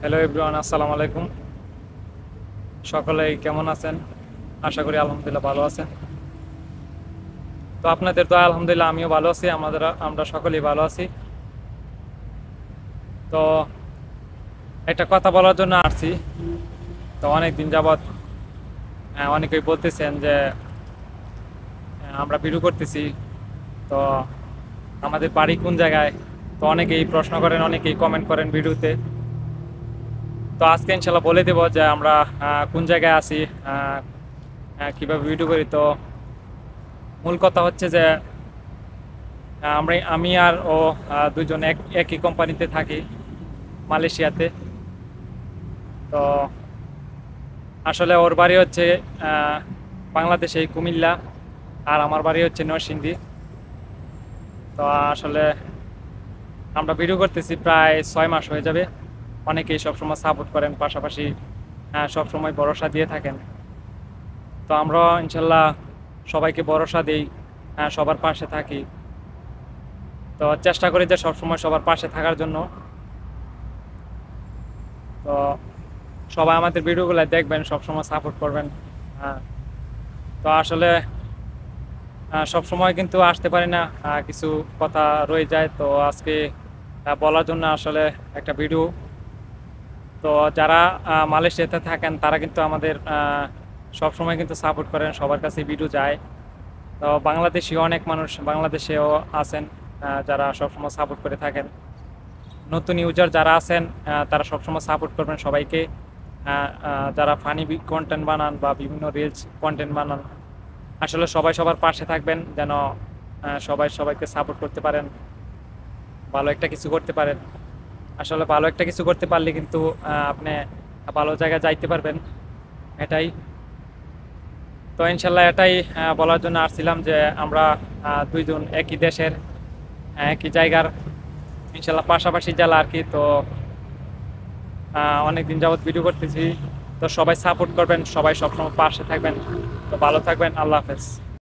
Hello everyone, আসসালামু আলাইকুম। সকলেই কেমন আছেন? আশা করি আলহামদুলিল্লাহ ভালো আছেন। তো আপনাদের তো আলহামদুলিল্লাহ আমিও ভালো আছি, আমরা সকলেই ভালো আছি। তো একটা কথা বলার জন্য আসছি। তো অনেক দিন যাবৎ অনেকেই বলতেছেন যে আমরা ভিডিও করতেছি, তো আমাদের বাড়ি কোন জায়গায়। তো অনেকেই প্রশ্ন করেন, অনেকেই কমেন্ট করেন ভিডিওতে। তো আজকে ইনশাল্লাহ বলে দেব যে আমরা কোন জায়গায় আছি, কিভাবে ভিডিও করি। তো মূল কথা হচ্ছে যে আমি আর ও দুজন একই কোম্পানিতে থাকি, মালয়েশিয়াতে। তো আসলে ওর বাড়ি হচ্ছে বাংলাদেশে কুমিল্লা, আর আমার বাড়ি হচ্ছে নরসিংদী। তো আসলে আমরা ভিডিও করতেছি প্রায় 6 মাস হয়ে যাবে। অনেকেই সবসময় সাপোর্ট করেন, পাশাপাশি সবসময় ভরসা দিয়ে থাকেন। তো আমরা ইনশাল্লাহ সবাইকে ভরসা দিই, সবার পাশে থাকি। তো চেষ্টা করি যে সবসময় সবার পাশে থাকার জন্য। তো সবাই আমাদের ভিডিওগুলো দেখবেন, সবসময় সাপোর্ট করবেন। হ্যাঁ, তো আসলে সব সময় কিন্তু আসতে পারি না, কিছু কথা রয়ে যায়। তো আজকে বলার জন্য আসলে একটা ভিডিও। তো যারা মালয়েশিয়াতে থাকেন তারা কিন্তু আমাদের সব সময় কিন্তু সাপোর্ট করেন, সবার কাছে ভিডিও যায়। তো বাংলাদেশি অনেক মানুষ বাংলাদেশেও আছেন, যারা সবসময় সাপোর্ট করে থাকেন। নতুন ইউজার যারা আছেন তারা সবসময় সাপোর্ট করবেন সবাইকে। যারা ফানি কন্টেন্ট বানান বা বিভিন্ন রিলস কন্টেন্ট বানান, আসলে সবাই সবার পাশে থাকবেন, যেন সবাই সবাইকে সাপোর্ট করতে পারেন, ভালো একটা কিছু করতে পারেন। আসলে ভালো একটা কিছু করতে পারলে কিন্তু আপনি ভালো জায়গায় যাইতে পারবেন, এটাই। তো ইনশাল্লাহ এটাই বলার জন্য আসছিলাম যে আমরা দুইজন একই দেশের, একই জায়গার, ইনশাল্লাহ পাশাপাশি জেলা আর কি। তো অনেক দিন যাবত ভিডিও করতেছি। তো সবাই সাপোর্ট করবেন, সবাই সবসময় পাশে থাকবেন। তো ভালো থাকবেন, আল্লাহ হাফেজ।